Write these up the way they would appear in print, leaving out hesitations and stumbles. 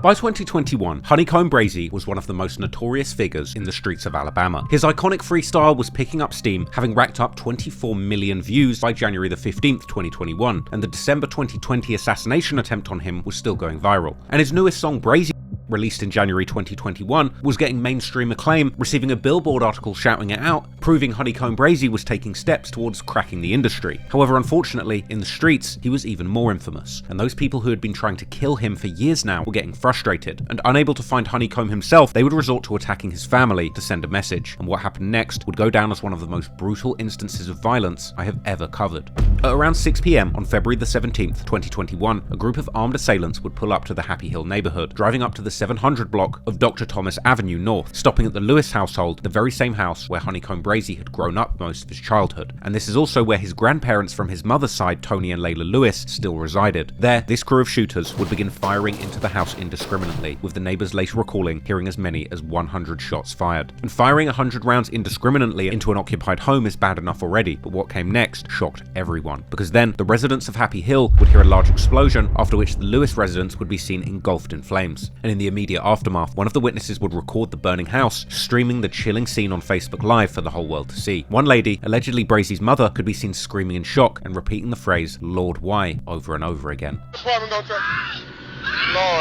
By 2021, HoneyKomb Brazy was one of the most notorious figures in the streets of Alabama. His iconic freestyle was picking up steam, having racked up 24 million views by January the 15th, 2021, and the December 2020 assassination attempt on him was still going viral. And his newest song, Brazy, released in January 2021, was getting mainstream acclaim, receiving a Billboard article shouting it out, proving HoneyKomb Brazy was taking steps towards cracking the industry. However, unfortunately, in the streets, he was even more infamous, and those people who had been trying to kill him for years now were getting frustrated, and unable to find HoneyKomb himself, they would resort to attacking his family to send a message, and what happened next would go down as one of the most brutal instances of violence I have ever covered. At around 6 p.m. on February the 17th, 2021, a group of armed assailants would pull up to the Happy Hill neighborhood, driving up to the 700 block of Dr. Thomas Avenue North, stopping at the Lewis household, the very same house where HoneyKomb Brazy had grown up most of his childhood. And this is also where his grandparents from his mother's side, Tony and Layla Lewis, still resided. There, this crew of shooters would begin firing into the house indiscriminately, with the neighbors later recalling hearing as many as 100 shots fired. And firing 100 rounds indiscriminately into an occupied home is bad enough already, but what came next shocked everyone, because then the residents of Happy Hill would hear a large explosion, after which the Lewis residence would be seen engulfed in flames. And in the immediate aftermath, one of the witnesses would record the burning house, streaming the chilling scene on Facebook Live for the whole world to see. One lady, allegedly Brazy's mother, could be seen screaming in shock and repeating the phrase, "Lord, why?" over and over again. Lord,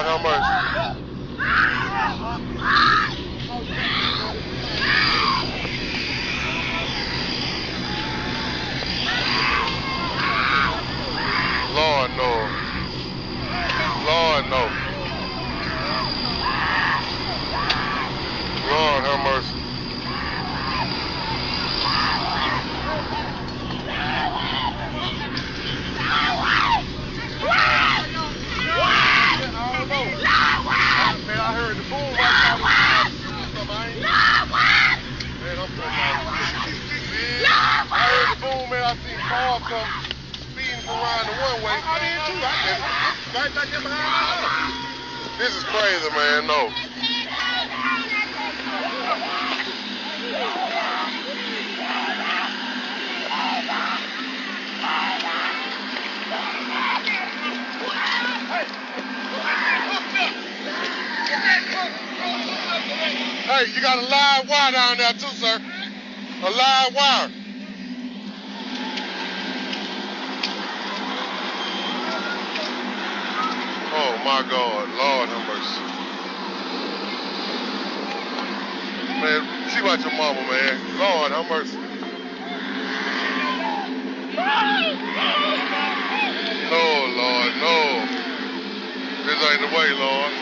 have mercy. Lord, no. Lord, no. Lord, have mercy. Man, I heard the boom right now. I heard the boom, man. I seen Paul come speeding from around the one way. I did too. Right back there behind us. This is crazy, man. No. Hey, you got a live wire down there too, sir. A live wire. Oh my God, Lord have mercy. Man, see about your mama, man. Lord have mercy. No, Lord, no. This ain't the way, Lord.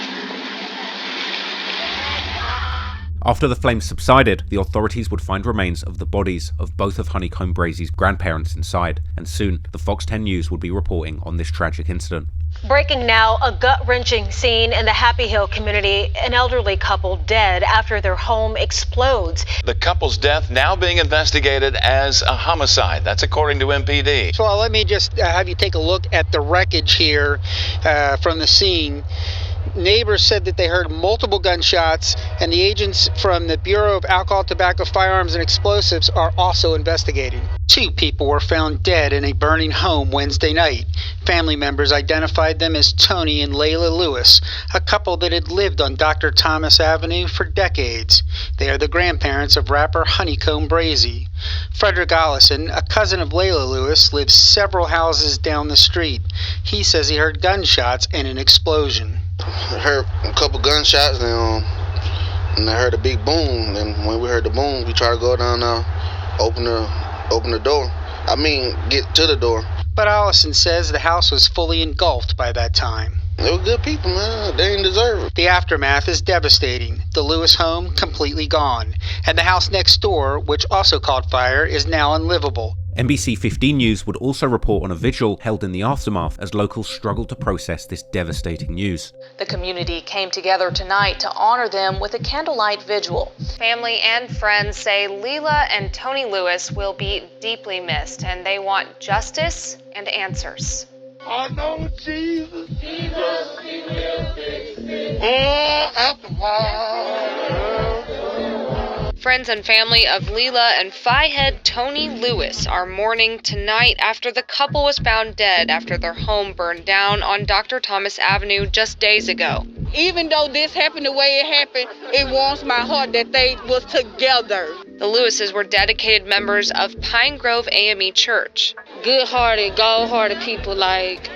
After the flames subsided, the authorities would find remains of the bodies of both of HoneyKomb Brazy's grandparents inside, and soon the Fox 10 News would be reporting on this tragic incident. Breaking now, a gut-wrenching scene in the Happy Hill community. An elderly couple dead after their home explodes. The couple's death now being investigated as a homicide. That's according to MPD. So let me just have you take a look at the wreckage here from the scene. Neighbors said that they heard multiple gunshots, and the agents from the Bureau of Alcohol, Tobacco, Firearms, and Explosives are also investigating. 2 people were found dead in a burning home Wednesday night. Family members identified them as Tony and Layla Lewis, a couple that had lived on Dr. Thomas Avenue for decades. They are the grandparents of rapper HoneyKomb Brazy. Frederick Allison, a cousin of Layla Lewis, lives several houses down the street. He says he heard gunshots and an explosion. I heard a couple gunshots and I heard a big boom. And when we heard the boom, we tried to go down there, open the door. Get to the door. But Allison says the house was fully engulfed by that time. They were good people, man. They didn't deserve it. The aftermath is devastating. The Lewis home completely gone. And the house next door, which also caught fire, is now unlivable. NBC 15 News would also report on a vigil held in the aftermath as locals struggled to process this devastating news. The community came together tonight to honor them with a candlelight vigil. Family and friends say Layla and Tony Lewis will be deeply missed, and they want justice and answers. I know Jesus. He will fix it. Oh, after a while. Friends and family of Leila and Phi-head Tony Lewis are mourning tonight after the couple was found dead after their home burned down on Dr. Thomas Avenue just days ago. Even though this happened the way it happened, it warms my heart that they was together. The Lewises were dedicated members of Pine Grove AME Church. Good-hearted, gold-hearted people, like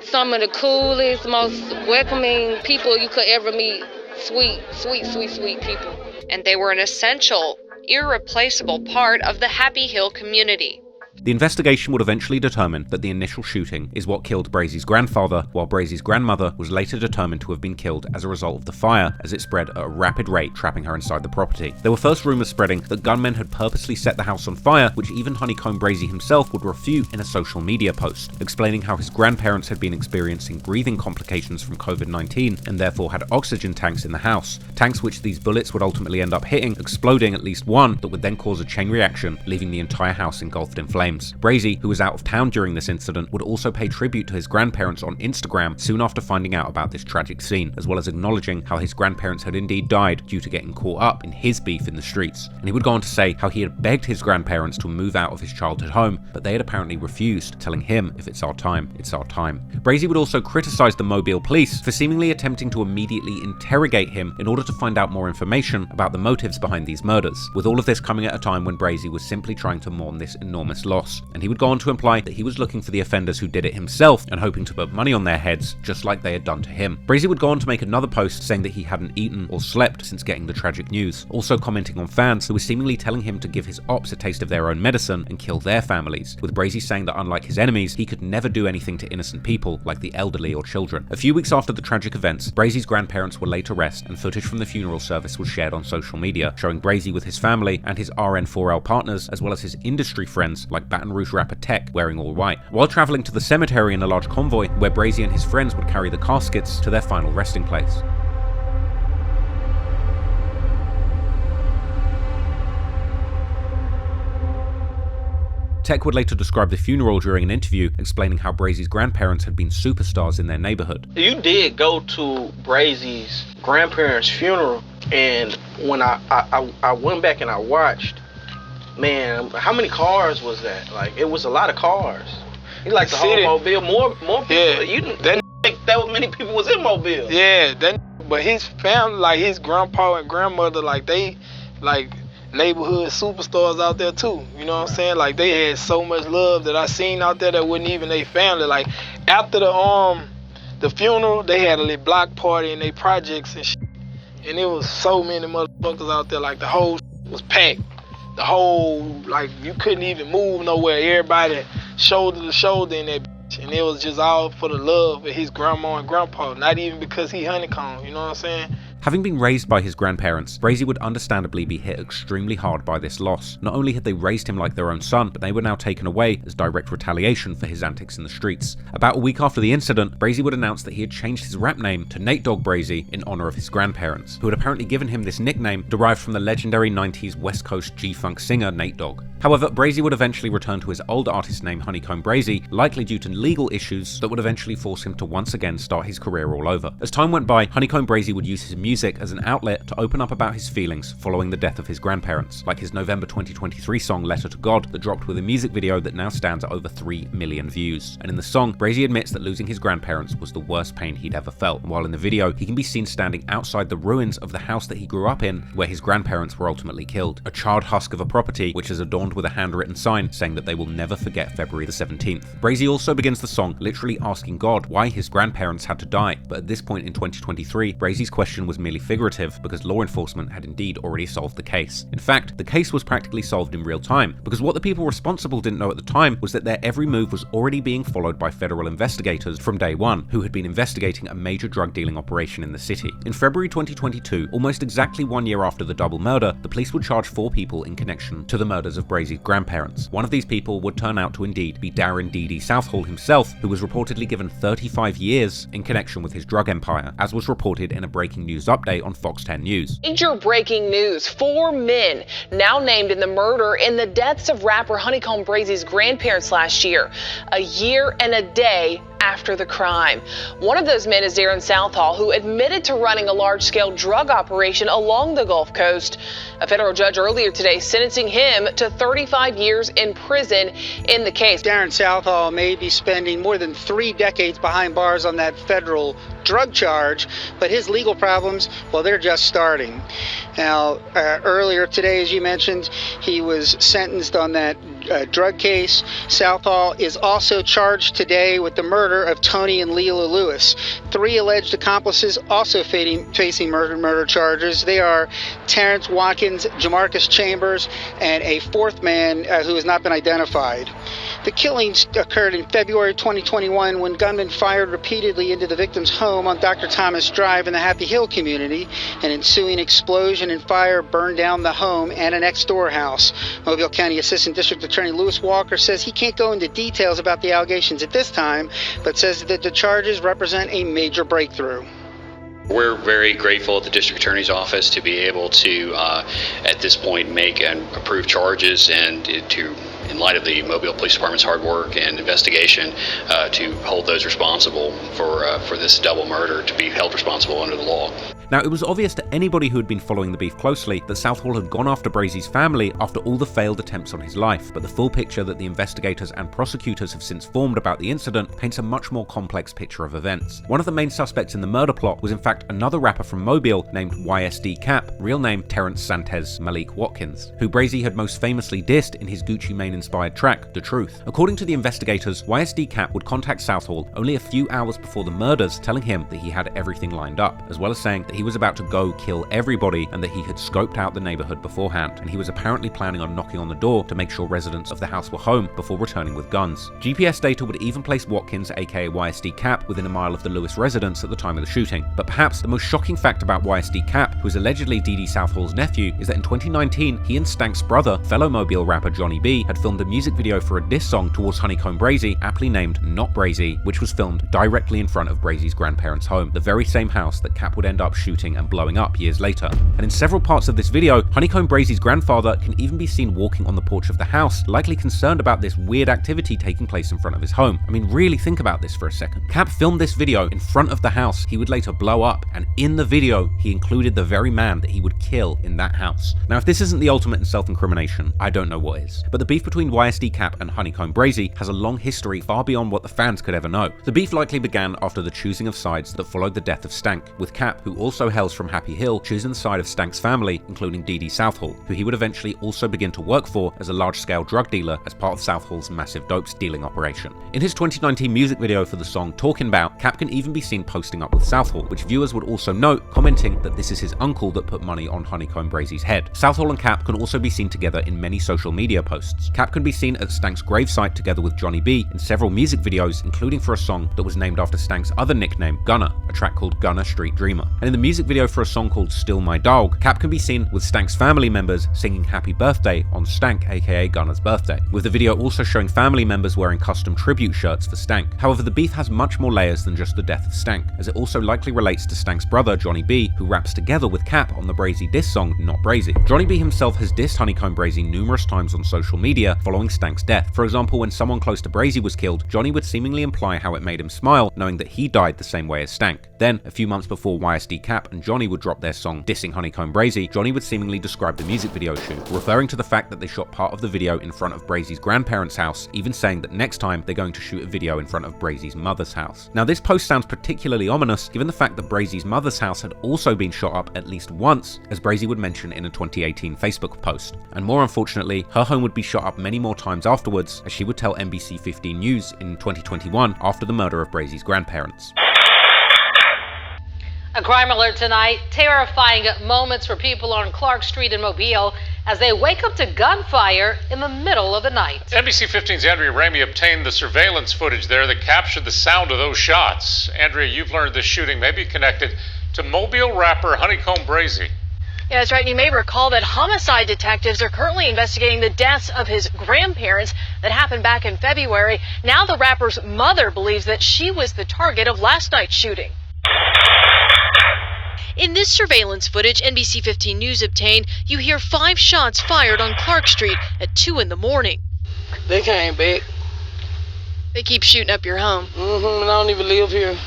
some of the coolest, most welcoming people you could ever meet. Sweet, sweet, sweet, sweet people. And they were an essential, irreplaceable part of the Happy Hill community. The investigation would eventually determine that the initial shooting is what killed Brazy's grandfather, while Brazy's grandmother was later determined to have been killed as a result of the fire as it spread at a rapid rate, trapping her inside the property. There were first rumours spreading that gunmen had purposely set the house on fire, which even HoneyKomb Brazy himself would refute in a social media post, explaining how his grandparents had been experiencing breathing complications from COVID-19 and therefore had oxygen tanks in the house, tanks which these bullets would ultimately end up hitting, exploding at least one that would then cause a chain reaction, leaving the entire house engulfed in flames. Brazy, who was out of town during this incident, would also pay tribute to his grandparents on Instagram soon after finding out about this tragic scene, as well as acknowledging how his grandparents had indeed died due to getting caught up in his beef in the streets. And he would go on to say how he had begged his grandparents to move out of his childhood home, but they had apparently refused, telling him, if it's our time, it's our time. Brazy would also criticize the Mobile police for seemingly attempting to immediately interrogate him in order to find out more information about the motives behind these murders, with all of this coming at a time when Brazy was simply trying to mourn this enormous loss. And he would go on to imply that he was looking for the offenders who did it himself and hoping to put money on their heads, just like they had done to him. Brazy would go on to make another post saying that he hadn't eaten or slept since getting the tragic news, also commenting on fans who were seemingly telling him to give his ops a taste of their own medicine and kill their families, with Brazy saying that unlike his enemies, he could never do anything to innocent people like the elderly or children. A few weeks after the tragic events, Brazy's grandparents were laid to rest, and footage from the funeral service was shared on social media, showing Brazy with his family and his RN4L partners, as well as his industry friends like Baton Rouge rapper Tech, wearing all white, while traveling to the cemetery in a large convoy where Brazy and his friends would carry the caskets to their final resting place. Tech would later describe the funeral during an interview, explaining how Brazy's grandparents had been superstars in their neighborhood. You did go to Brazy's grandparents' funeral, and when I went back and I watched, man, how many cars was that? Like, it was a lot of cars. You like the whole Mobile, more people. Yeah, you didn't think that many people was in Mobile. Yeah, but his family, like his grandpa and grandmother, like they, like neighborhood superstars out there too. You know what I'm saying? Like they had so much love that I seen out there that wasn't even their family. Like after the funeral, they had a little block party in their projects and shit. And it was so many motherfuckers out there. Like the whole was packed. The whole, like, you couldn't even move nowhere. Everybody shoulder to shoulder in that bitch. And it was just all for the love of his grandma and grandpa. Not even because he HoneyKomb, you know what I'm saying? Having been raised by his grandparents, Brazy would understandably be hit extremely hard by this loss. Not only had they raised him like their own son, but they were now taken away as direct retaliation for his antics in the streets. About a week after the incident, Brazy would announce that he had changed his rap name to Nate Dogg Brazy in honor of his grandparents, who had apparently given him this nickname derived from the legendary 90s West Coast G-Funk singer Nate Dogg. However, Brazy would eventually return to his old artist name HoneyKomb Brazy, likely due to legal issues that would eventually force him to once again start his career all over. As time went by, HoneyKomb Brazy would use his music as an outlet to open up about his feelings following the death of his grandparents, like his November 2023 song Letter to God that dropped with a music video that now stands at over 3 million views. And in the song, Brazy admits that losing his grandparents was the worst pain he'd ever felt, while in the video, he can be seen standing outside the ruins of the house that he grew up in, where his grandparents were ultimately killed, a charred husk of a property which is adorned with a handwritten sign saying that they will never forget February the 17th. Brazy also begins the song literally asking God why his grandparents had to die, but at this point in 2023, Brazy's question was merely figurative because law enforcement had indeed already solved the case. In fact, the case was practically solved in real time, because what the people responsible didn't know at the time was that their every move was already being followed by federal investigators from day one, who had been investigating a major drug dealing operation in the city. In February 2022, almost exactly 1 year after the double murder, the police would charge 4 people in connection to the murders of Brazy's grandparents. One of these people would turn out to indeed be Darren "Dee Dee" Southall himself, who was reportedly given 35 years in connection with his drug empire, as was reported in a breaking news update on Fox 10 News. Major breaking news. 4 men now named in the murder and the deaths of rapper HoneyKomb Brazy's grandparents last year. A year and a day after the crime. One of those men is Darren Southall, who admitted to running a large-scale drug operation along the Gulf Coast. A federal judge earlier today sentencing him to 35 years in prison in the case. Darren Southall may be spending more than 3 decades behind bars on that federal drug charge, but his legal problems, well, they're just starting. Now, earlier today, as you mentioned, he was sentenced on that drug case. Southall is also charged today with the murder of Tony and Leila Lewis. 3 alleged accomplices also facing murder charges. They are Terrence Watkins, Jamarcus Chambers, and a 4th man who has not been identified. The killings occurred in February 2021 when gunmen fired repeatedly into the victim's home on Dr. Thomas Drive in the Happy Hill community. An ensuing explosion and fire burned down the home and a next-door house. Mobile County Assistant District Attorney Lewis Walker says he can't go into details about the allegations at this time, but says that the charges represent a major breakthrough. We're very grateful at the District Attorney's Office to be able to, at this point, make and approve charges and to, in light of the Mobile Police Department's hard work and investigation, to hold those responsible for this double murder to be held responsible under the law. Now, it was obvious to anybody who had been following the beef closely that Southall had gone after Brazy's family after all the failed attempts on his life, but the full picture that the investigators and prosecutors have since formed about the incident paints a much more complex picture of events. One of the main suspects in the murder plot was in fact another rapper from Mobile named YSD Cap, real name Terrence Santez Malik Watkins, who Brazy had most famously dissed in his Gucci Mane-inspired track, The Truth. According to the investigators, YSD Cap would contact Southall only a few hours before the murders, telling him that he had everything lined up, as well as saying that he was about to go kill everybody and that he had scoped out the neighborhood beforehand, and he was apparently planning on knocking on the door to make sure residents of the house were home before returning with guns. GPS data would even place Watkins, aka YSD Cap, within a mile of the Lewis residence at the time of the shooting. But perhaps the most shocking fact about YSD Cap, who is allegedly Dee Dee Southall's nephew, is that in 2019, he and Stank's brother, fellow Mobile rapper Johnny B, had filmed a music video for a diss song towards HoneyKomb Brazy, aptly named Not Brazy, which was filmed directly in front of Brazy's grandparents' home, the very same house that Cap would end up shooting and blowing up years later. And in several parts of this video, HoneyKomb Brazy's grandfather can even be seen walking on the porch of the house, likely concerned about this weird activity taking place in front of his home. I mean, really think about this for a second. Cap filmed this video in front of the house he would later blow up, and in the video, he included the very man that he would kill in that house. Now, if this isn't the ultimate in self-incrimination, I don't know what is. But the beef between YSD Cap and HoneyKomb Brazy has a long history far beyond what the fans could ever know. The beef likely began after the choosing of sides that followed the death of Stank, with Cap, who also hails from Happy Hill, choosing the side of Stank's family, including Dee Dee Southall, who he would eventually also begin to work for as a large-scale drug dealer as part of Southall's massive dope stealing operation. In his 2019 music video for the song Talkin' 'Bout, Cap can even be seen posting up with Southall, which viewers would also note, commenting that this is his uncle that put money on HoneyKomb Brazy's head. Southall and Cap can also be seen together in many social media posts. Cap can be seen at Stank's gravesite together with Johnny B in several music videos, including for a song that was named after Stank's other nickname, Gunna, a track called Gunna Street Dreamer. And in the music video for a song called Still My Dog, Cap can be seen with Stank's family members singing Happy Birthday on Stank, aka Gunna's birthday, with the video also showing family members wearing custom tribute shirts for Stank. However, the beef has much more layers than just the death of Stank, as it also likely relates to Stank's brother Johnny B, who raps together with Cap on the Brazy diss song Not Brazy. Johnny B himself has dissed HoneyKomb Brazy numerous times on social media following Stank's death. For example, when someone close to Brazy was killed, Johnny would seemingly imply how it made him smile knowing that he died the same way as Stank. Then, a few months before YSD Cap and Johnny would drop their song dissing HoneyKomb Brazy, Johnny would seemingly describe the music video shoot, referring to the fact that they shot part of the video in front of Brazy's grandparents' house, even saying that next time they're going to shoot a video in front of Brazy's mother's house. Now, this post sounds particularly ominous given the fact that Brazy's mother's house had also been shot up at least once, as Brazy would mention in a 2018 Facebook post. And more unfortunately, her home would be shot up many more times afterwards, as she would tell NBC 15 News in 2021 after the murder of Brazy's grandparents. A crime alert tonight. Terrifying moments for people on Clark Street in Mobile as they wake up to gunfire in the middle of the night. NBC 15's Andrea Ramey obtained the surveillance footage there that captured the sound of those shots. Andrea, you've learned this shooting may be connected to Mobile rapper HoneyKomb Brazy. Yeah, that's right. You may recall that homicide detectives are currently investigating the deaths of his grandparents that happened back in February. Now the rapper's mother believes that she was the target of last night's shooting. In this surveillance footage NBC 15 News obtained, you hear 5 shots fired on Clark Street at 2 in the morning. They came back They keep shooting up your home. And I don't even live here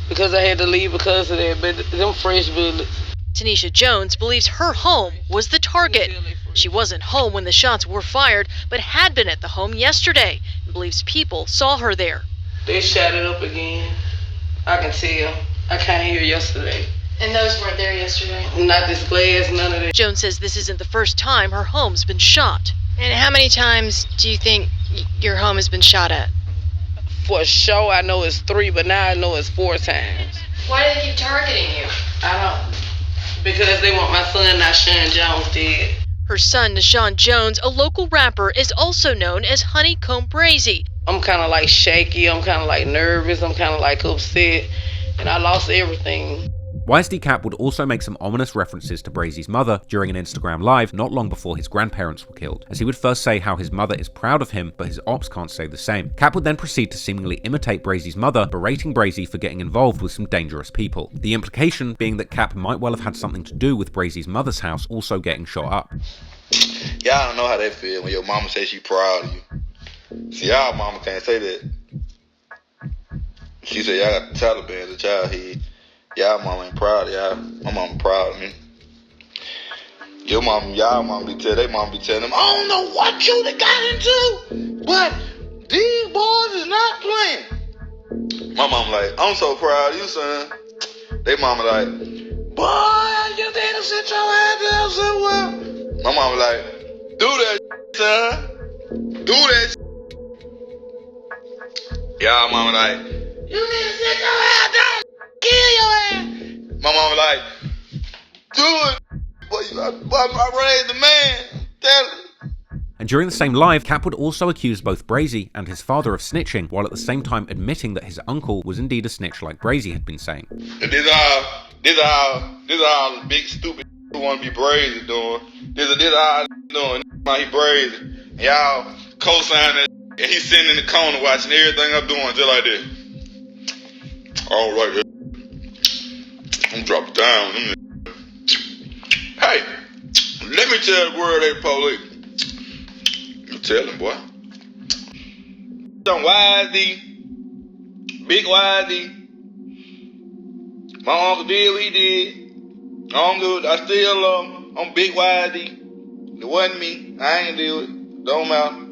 because I had to leave because of that, but them fresh bullets. Tanisha Jones believes her home was the target. She wasn't home when the shots were fired, but had been at the home yesterday and believes people saw her there. They shot it up again. I can tell. I came here yesterday. And those weren't there yesterday? Not this glass, none of that. Jones says this isn't the first time her home's been shot. And how many times do you think your home has been shot at? For sure, I know it's 3, but now I know it's 4 times. Why do they keep targeting you? I don't. Because they want my son, Nashawn Jones, dead. Her son, Nashawn Jones, a local rapper, is also known as HoneyKomb Brazy. I'm kind of like shaky. I'm kind of like nervous. I'm kind of like upset. And I lost everything. YSD Cap would also make some ominous references to Brazy's mother during an Instagram live not long before his grandparents were killed, as he would first say how his mother is proud of him, but his ops can't say the same. Cap would then proceed to seemingly imitate Brazy's mother, berating Brazy for getting involved with some dangerous people. The implication being that Cap might well have had something to do with Brazy's mother's house also getting shot up. Y'all don't know how that feel when your mama says she proud of you. See, y'all mama can't say that. She said y'all got the Taliban as a childhood. Y'all mama ain't proud of y'all. My mama proud of me. Your mama, y'all mama be telling, they mama be telling them, I don't know what you done got into, but these boys is not playing. My mama like, I'm so proud of you, son. They mama like, boy, you need to sit your head down somewhere. My mama like, do that, son. Do that. Y'all mama like, you need to sit your head down. Kill your ass. My mama like, do it. Boy, I raised the man. Tell it. And during the same live, Cap would also accuse both Brazy and his father of snitching, while at the same time admitting that his uncle was indeed a snitch like Brazy had been saying. And this is all the big stupid who want to be Brazy doing. This is all doing. Like he Brazy. And y'all co-sign that. And he's sitting in the corner watching everything I'm doing just like this. All right. I'm dropping down. Hey, let me tell the word they police. You tell them, boy. Some YSD, big YSD. My uncle did what he did. I still love him. I'm big YSD. It wasn't me. I ain't do it. Don't matter.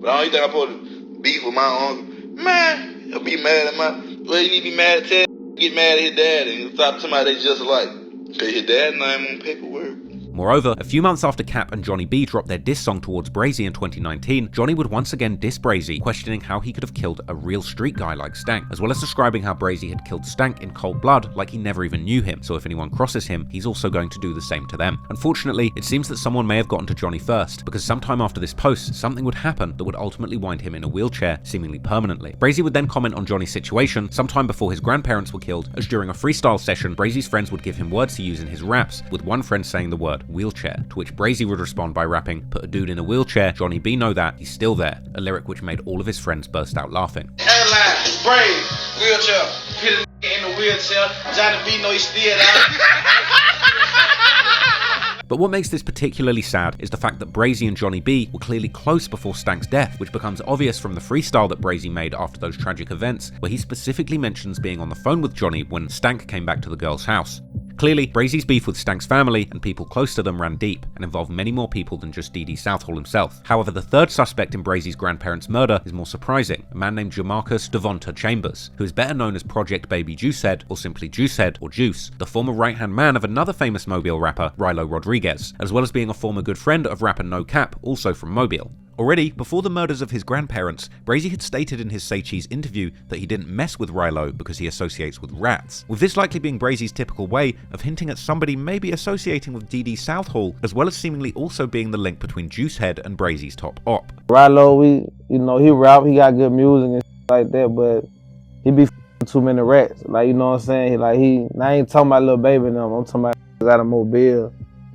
But I don't think I put to beef with my uncle. Man, he'll be mad at well, he need to be mad at Ted. Get mad at his dad and stop somebody they just like. Cause his dad's name on paperwork. Moreover, a few months after Cap and Johnny B dropped their diss song towards Brazy in 2019, Johnny would once again diss Brazy, questioning how he could have killed a real street guy like Stank, as well as describing how Brazy had killed Stank in cold blood like he never even knew him, so if anyone crosses him, he's also going to do the same to them. Unfortunately, it seems that someone may have gotten to Johnny first, because sometime after this post, something would happen that would ultimately wind him in a wheelchair, seemingly permanently. Brazy would then comment on Johnny's situation sometime before his grandparents were killed, as during a freestyle session, Brazy's friends would give him words to use in his raps, with one friend saying the word wheelchair, to which Brazy would respond by rapping, "Put a dude in a wheelchair, Johnny B know that, he's still there," a lyric which made all of his friends burst out laughing. Headline, Brazy, wheelchair, hit a in the wheelchair, Johnny B know he's still there. But what makes this particularly sad is the fact that Brazy and Johnny B were clearly close before Stank's death, which becomes obvious from the freestyle that Brazy made after those tragic events, where he specifically mentions being on the phone with Johnny when Stank came back to the girl's house. Clearly, Brazy's beef with Stank's family and people close to them ran deep and involved many more people than just D.D. Southall himself. However, the third suspect in Brazy's grandparents' murder is more surprising, a man named Jamarcus Devonta Chambers, who is better known as Project Baby Juicehead, or simply Juicehead or Juice, the former right-hand man of another famous Mobile rapper, Rilo Rodriguez, as well as being a former good friend of rapper No Cap, also from Mobile. Already, before the murders of his grandparents, Brazy had stated in his Say Cheese interview that he didn't mess with Rilo because he associates with rats, with this likely being Brazy's typical way of hinting at somebody maybe associating with D.D. Southall, as well as seemingly also being the link between Juicehead and Brazy's top op. Rilo, he rap, he got good music and like that, but he be too many rats. Like, you know what I'm saying? I ain't talking about Lil Baby and them, I'm talking about out of Mobile.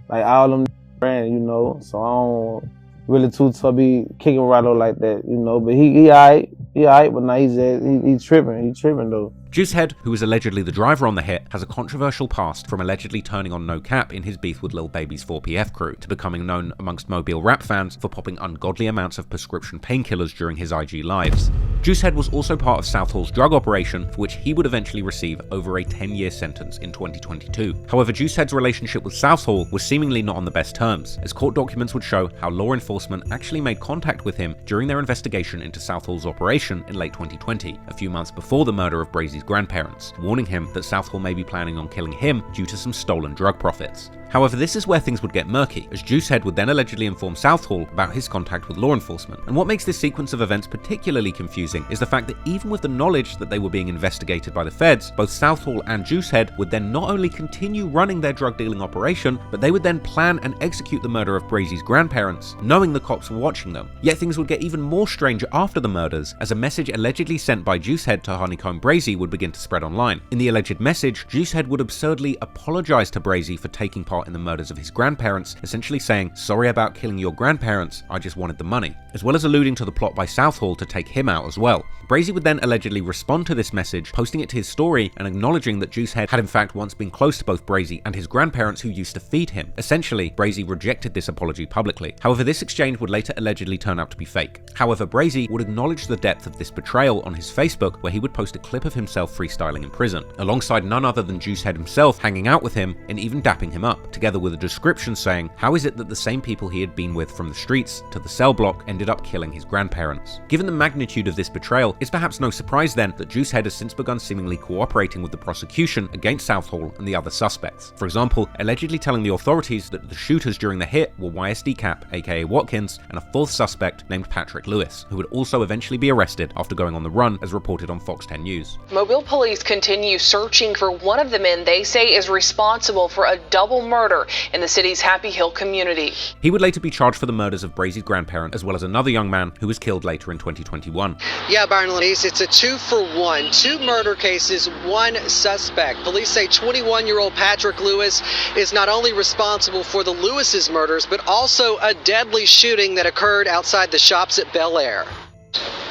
Like, all them ran, so I don't really too tough be kicking Rilo like that, but he alright, but now he's tripping though. Juicehead, who is allegedly the driver on the hit, has a controversial past from allegedly turning on No Cap in his beef with Lil Baby's 4PF crew to becoming known amongst Mobile rap fans for popping ungodly amounts of prescription painkillers during his IG lives. Juicehead was also part of Southall's drug operation, for which he would eventually receive over a 10-year sentence in 2022. However, Juicehead's relationship with Southall was seemingly not on the best terms, as court documents would show how law enforcement actually made contact with him during their investigation into Southall's operation in late 2020, a few months before the murder of Brazy's grandparents, warning him that Southall may be planning on killing him due to some stolen drug profits. However, this is where things would get murky, as Juicehead would then allegedly inform Southall about his contact with law enforcement. And what makes this sequence of events particularly confusing is the fact that even with the knowledge that they were being investigated by the feds, both Southall and Juicehead would then not only continue running their drug dealing operation, but they would then plan and execute the murder of Brazy's grandparents, knowing the cops were watching them. Yet things would get even more strange after the murders, as a message allegedly sent by Juicehead to HoneyKomb Brazy would begin to spread online. In the alleged message, Juicehead would absurdly apologize to Brazy for taking part in the murders of his grandparents, essentially saying, "Sorry about killing your grandparents, I just wanted the money," as well as alluding to the plot by Southall to take him out as well. Brazy would then allegedly respond to this message, posting it to his story and acknowledging that Juicehead had in fact once been close to both Brazy and his grandparents who used to feed him. Essentially, Brazy rejected this apology publicly. However, this exchange would later allegedly turn out to be fake. However, Brazy would acknowledge the depth of this betrayal on his Facebook, where he would post a clip of himself freestyling in prison, alongside none other than Juicehead himself hanging out with him and even dapping him up, together with a description saying, how is it that the same people he had been with from the streets to the cell block ended up killing his grandparents? Given the magnitude of this betrayal, it's perhaps no surprise then that Juicehead has since begun seemingly cooperating with the prosecution against Southall and the other suspects. For example, allegedly telling the authorities that the shooters during the hit were YSD Cap, aka Watkins, and a fourth suspect named Patrick Lewis, who would also eventually be arrested after going on the run, as reported on Fox 10 News. Mobile police continue searching for one of the men they say is responsible for a double murder in the city's Happy Hill community. He would later be charged for the murders of Brazy's grandparents, as well as another young man who was killed later in 2021. Yeah, Byron Lenise, it's a 2-for-1. 2 murder cases, 1 suspect. Police say 21-year-old Patrick Lewis is not only responsible for the Lewis's murders, but also a deadly shooting that occurred outside the shops at Bel Air.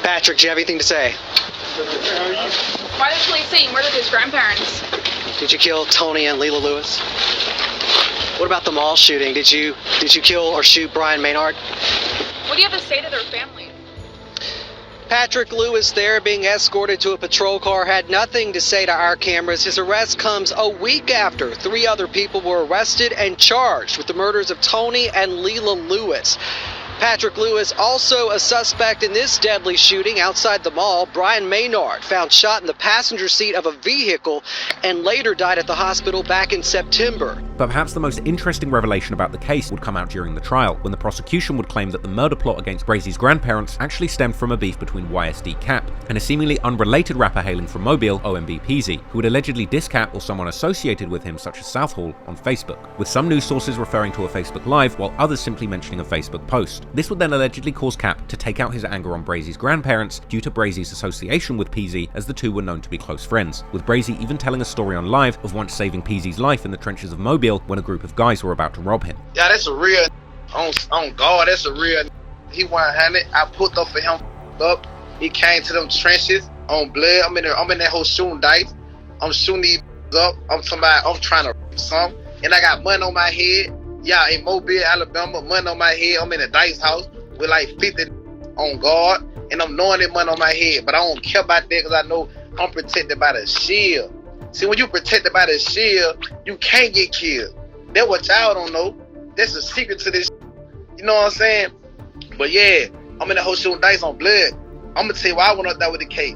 Patrick, do you have anything to say? Why did police say you murdered his grandparents? Did you kill Tony and Leila Lewis? What about the mall shooting? Did you kill or shoot Brian Maynard? What do you have to say to their family? Patrick Lewis, there being escorted to a patrol car, had nothing to say to our cameras. His arrest comes a week after 3 other people were arrested and charged with the murders of Tony and Leila Lewis. Patrick Lewis, also a suspect in this deadly shooting outside the mall. Brian Maynard, found shot in the passenger seat of a vehicle and later died at the hospital back in September. But perhaps the most interesting revelation about the case would come out during the trial, when the prosecution would claim that the murder plot against Brazy's grandparents actually stemmed from a beef between YSD Cap and a seemingly unrelated rapper hailing from Mobile, OMB Peasy, who would allegedly diss Cap or someone associated with him, such as Southall, on Facebook, with some news sources referring to a Facebook Live, while others simply mentioning a Facebook post. This would then allegedly cause Cap to take out his anger on Brazy's grandparents due to Brazy's association with Peasy, as the two were known to be close friends, with Brazy even telling a story on Live of once saving Peasy's life in the trenches of Mobile when a group of guys were about to rob him. Yeah, that's a real on guard. That's a real. He 100. I put up for him up. He came to them trenches on blood. I'm in that whole shooting dice. I'm shooting these up. I'm trying to some, and I got money on my head. Yeah, in Mobile, Alabama, money on my head. I'm in a dice house with like 50 on guard, and I'm knowing that money on my head, but I don't care about that because I know I'm protected by the shield. See, when you protected by the shield, you can't get killed. That's what y'all don't know. That's a secret to this. You know what I'm saying? But yeah, I'm in that whole shooting dice on blood. I'm gonna tell you why I went up there with the cake.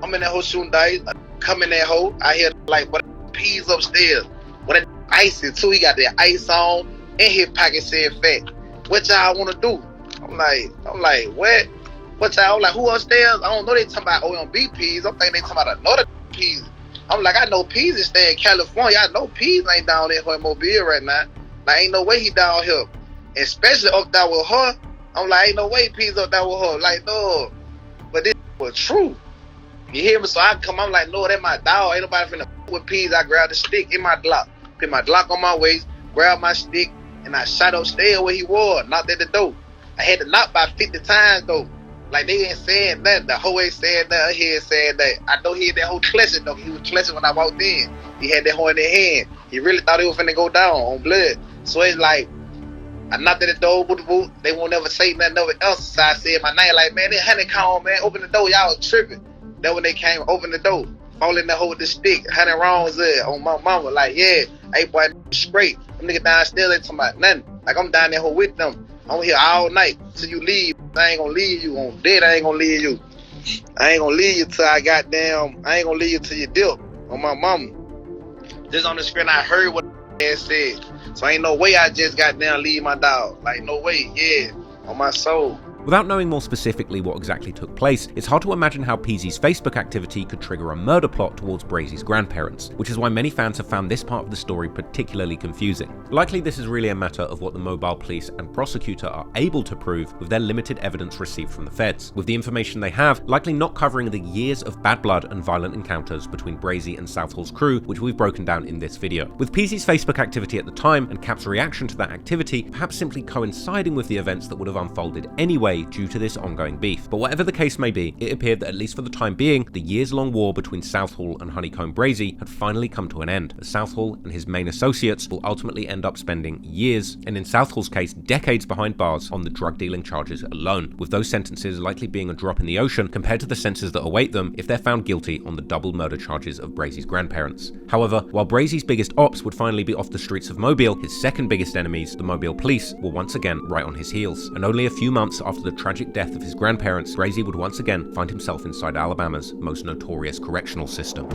I'm in that whole shooting dice. I come in that hole. I hear like what peas upstairs. What that icy too. He got the ice on. In his pocket said fat. What y'all wanna do? I'm like, what? What y'all? I'm like, who upstairs? I don't know they talking about OMB peas. I'm thinking they talking about another peas. I'm like, I know peas is staying in California. I know peas ain't down there in Mobile right now. Like, ain't no way he down here. Especially up there with her. I'm like, ain't no way peas up there with her. Like, no. But this was true. You hear me? So I come, I'm like, no, that my dog. Ain't nobody finna with peas. I grabbed the stick in my Glock. Put my Glock on my waist, grabbed my stick, and I shot upstairs where he was, knocked at the door. I had to knock about 50 times though. Like, they ain't saying nothing. The hoe ain't saying nothing. He ain't saying nothing. I know he had that whole clutching, though. He was clutching when I walked in. He had that hoe in his hand. He really thought he was finna go down on blood. So it's like, I knocked at the door, boot. They won't ever say nothing else. So I said my name, like, man, this HoneyKomb, man, open the door. Y'all tripping. Then when they came, open the door. Fall in the hole with the stick. 100 rounds there on my mama. Like, yeah, hey, boy, straight. Them niggas downstairs ain't talking about nothing. Like, I'm down there with them. I'm here all night till you leave. I ain't gonna leave you on dead. I ain't gonna leave you. I ain't gonna leave you till I ain't gonna leave you till you dip on my mama. Just on the screen, I heard what the said. So ain't no way I just got down leave my dog. Like, no way, yeah, on my soul. Without knowing more specifically what exactly took place, it's hard to imagine how Peasy's Facebook activity could trigger a murder plot towards Brazy's grandparents, which is why many fans have found this part of the story particularly confusing. Likely this is really a matter of what the mobile police and prosecutor are able to prove with their limited evidence received from the feds, with the information they have likely not covering the years of bad blood and violent encounters between Brazy and Southall's crew, which we've broken down in this video. With Peasy's Facebook activity at the time and Cap's reaction to that activity perhaps simply coinciding with the events that would have unfolded anyway due to this ongoing beef. But whatever the case may be, it appeared that at least for the time being, the years-long war between Southall and HoneyKomb Brazy had finally come to an end, as Southall and his main associates will ultimately end up spending years, and in Southall's case, decades behind bars on the drug dealing charges alone, with those sentences likely being a drop in the ocean compared to the sentences that await them if they're found guilty on the double murder charges of Brazy's grandparents. However, while Brazy's biggest ops would finally be off the streets of Mobile, his second biggest enemies, the Mobile police, were once again right on his heels, and only a few months after the tragic death of his grandparents, Brazy would once again find himself inside Alabama's most notorious correctional system.